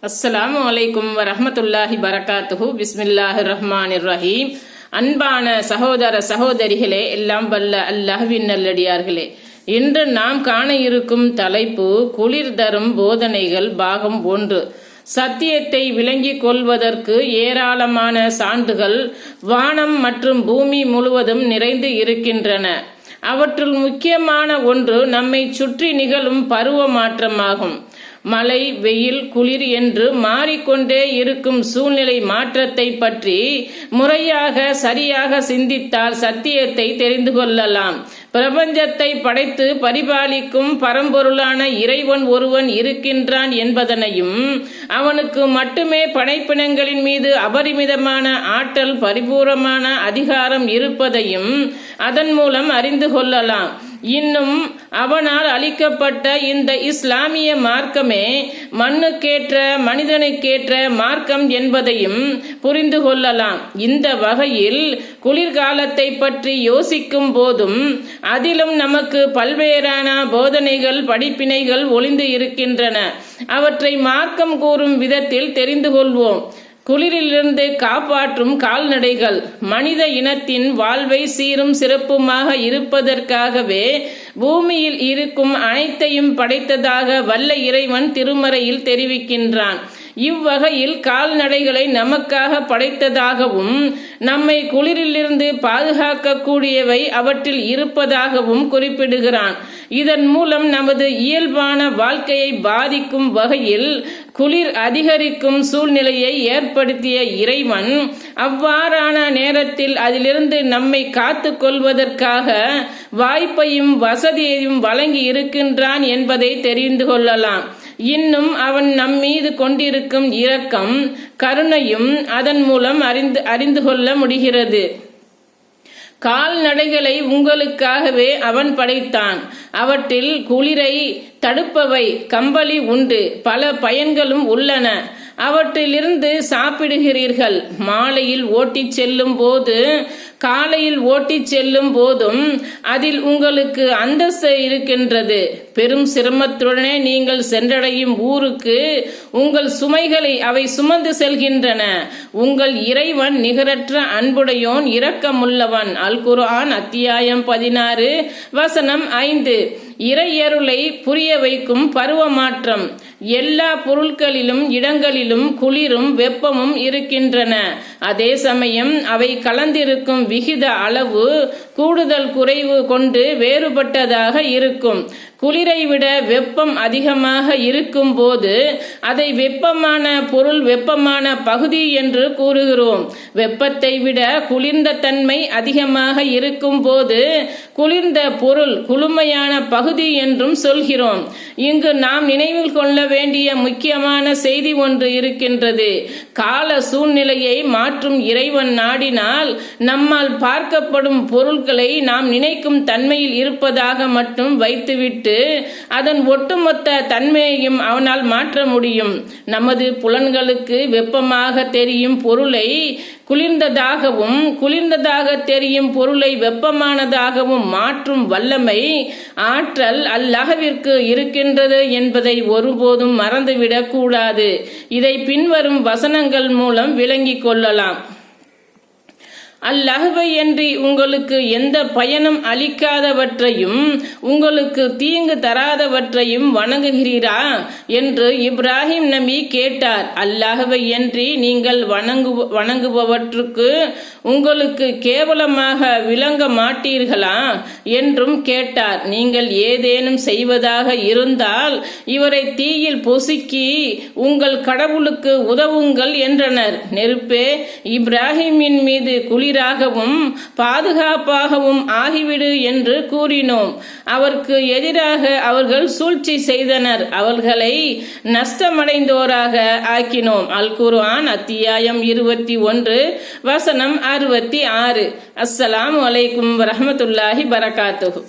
அஸ்ஸலாமு அலைக்கும் வரஹ்மத்துல்லாஹி பரகாத்துஹு. பிஸ்மில்லாஹிர் ரஹ்மானிர் ரஹீம். அன்பான சகோதர சகோதரிகளே, எல்லாம் வல்ல அல்லாஹ்வின் நல்லடியார்களே, இன்று நாம் காண இருக்கும் தலைப்பு குளிர் தரும் போதனைகள் பாகம் 1. சத்தியத்தை விளங்கிக் கொள்வதற்கு ஏராளமான சான்றுகள் வானம் மற்றும் பூமி முழுவதும் நிறைந்து இருக்கின்றன. அவற்றுள் முக்கியமான ஒன்று நம்மை சுற்றி நிகழும் பருவ மாற்றமாகும். மழை, வெயில், குளிர் என்று மாறிக்கொண்டே இருக்கும் சூழ்நிலை மாற்றத்தை பற்றி முறையாக சரியாக சிந்தித்தால் சத்தியத்தை தெரிந்து கொள்ளலாம். பிரபஞ்சத்தை படைத்து பரிபாலிக்கும் பரம்பொருளான இறைவன் ஒருவன் இருக்கின்றான் என்பதனையும், அவனுக்கு மட்டுமே படைப்பினங்களின் மீது அபரிமிதமான ஆற்றல், பரிபூர்ணமான அதிகாரம் இருப்பதையும் அதன் மூலம் அறிந்து கொள்ளலாம். இன்னும் அவனால் அளிக்கப்பட்ட இந்த இஸ்லாமிய மார்க்கமே மண்ணுக்கேற்ற மனிதனுக்கேற்ற மார்க்கம் என்பதையும் புரிந்து கொள்ளலாம். இந்த வகையில் குளிர்காலத்தை பற்றி யோசிக்கும் போதும் அதிலும் நமக்கு பல்வேறான போதனைகள், படிப்பினைகள் ஒளிந்து இருக்கின்றன. அவற்றை மார்க்கம் கூறும் விதத்தில் தெரிந்து கொள்வோம். குளிரிலிருந்து காப்பாற்றும் கால்நடைகள் மனித இனத்தின் வாழ்வை சீரும் சிறப்புமாக இருப்பதற்காகவே பூமியில் இருக்கும் அனைத்தையும் படைத்ததாக வல்ல இறைவன் திருமறையில் தெரிவிக்கின்றான். இவ்வகையில் கால்நடைகளை நமக்காக படைத்ததாகவும் நம்மை குளிரிலிருந்து பாதுகாக்கக்கூடியவை அவற்றில் இருப்பதாகவும் குறிப்பிடுகிறான். இதன் மூலம் நமது இயல்பான வாழ்க்கையை பாதிக்கும் வகையில் குளிர் அதிகரிக்கும் சூழ்நிலையை ஏற்படுத்திய இறைவன் அவ்வாறான நேரத்தில் அதிலிருந்து நம்மை காத்து கொள்வதற்காக வாய்ப்பையும் வசதியையும் வழங்கி இருக்கின்றான் என்பதை தெரிந்து கொள்ளலாம். இன்னும் அவன் நம் மீது கொண்டிருக்கும் இரக்கம், கருணையும் அதன் மூலம் அறிந்து கொள்ள முடிகிறது. கால்நடைகளை உங்களுக்காகவே அவன் படைத்தான். அவற்றில் குளிரை தடுப்பவை கம்பளி உண்டு. பல பயன்களும் உள்ளன. அவற்றிலிருந்து சாப்பிடுகிறீர்கள். மாலையில் ஓட்டிச் செல்லும் போது, காலையில் ஓட்டிச் செல்லும் போதும் அதில் உங்களுக்கு அந்தஸ்து இருக்கின்றது. பெரும் சிரமத்துடனே நீங்கள் சென்றடையும் ஊருக்கு உங்கள் சுமைகளை அவை சுமந்து செல்கின்றன. உங்கள் இறைவன் நிகரற்ற அன்புடையோன், இரக்கமுள்ளவன். அல் குர்ஆன் அத்தியாயம் 16 வசனம் 5. இறையருளை புரிய வைக்கும் பருவ மாற்றம். எல்லா பொருட்களிலும் இடங்களிலும் குளிரும் வெப்பமும் இருக்கின்றன. அதே சமயம் அவை கலந்திருக்கும் விகித அளவு கூடுதல் குறைவு கொண்டு வேறுபட்டதாக இருக்கும். குளிரை விட வெப்பம் அதிகமாக இருக்கும் போது அதை வெப்பமான பொருள், வெப்பமான பகுதி என்று கூறுகிறோம். வெப்பத்தை விட குளிர்ந்த தன்மை அதிகமாக இருக்கும் போது குளிர்ந்த பொருள், குளுமையான பகுதி என்றும் சொல்கிறோம். இங்கு நாம் நினைவில் கொள்ள வேண்டிய முக்கியமான செய்தி ஒன்று இருக்கின்றது. கால சூழ்நிலையை மாற்றும் இறைவன் நாடினால் நம்மால் பார்க்கப்படும் பொருட்களை நாம் நினைக்கும் தன்மையில் இருப்பதாக மட்டும் வைத்துவிட்டு அதன் ஒட்டுமொத்த தன்மையையும் அவனால் மாற்ற முடியும். நமது புலன்களுக்கு வெப்பமாக தெரியும் பொருளை குளிர்ந்ததாகவும், குளிர்ந்ததாக தெரியும் பொருளை வெப்பமானதாகவும் மாற்றும் வல்லமை, ஆற்றல் அல்லாஹ்விற்கு இருக்கின்றது என்பதை ஒருபோதும் மறந்துவிடக் கூடாது. இதை பின்வரும் வசனங்கள் மூலம் விளங்கிக் கொள்ளலாம். அல்லாஹ்வை அன்றி உங்களுக்கு எந்த பயனும் அளிக்காதவற்றையும் உங்களுக்கு தீங்கு தராதவற்றையும் வணங்குகிறீரா என்று இப்ராஹிம் நபி கேட்டார். அல்லாஹ்வை அன்றி நீங்கள் வணங்குபவற்றுக்கு உங்களுக்கு கேவலமாக விளங்க மாட்டீர்களா என்றும் கேட்டார். நீங்கள் ஏதேனும் செய்வதாக இருந்தால் இவரை தீயில் பொசுக்கி உங்கள் கடவுளுக்கு உதவுங்கள் என்றனர். நெருப்பே, இப்ராஹிமின் மீது குளிராகவும் பாதுகாப்பாகவும் ஆகிவிடு என்று கூறினோம். அவருக்கு எதிராக அவர்கள் சூழ்ச்சி செய்தனர். அவர்களை நஷ்டமடைந்தோராக ஆக்கினோம். அல் குர்ஆன் அத்தியாயம் 21 வசனம் 66. அஸ்ஸலாமு அலைக்கும் வரஹ்மத்துல்லாஹி பரகாத்துஹு.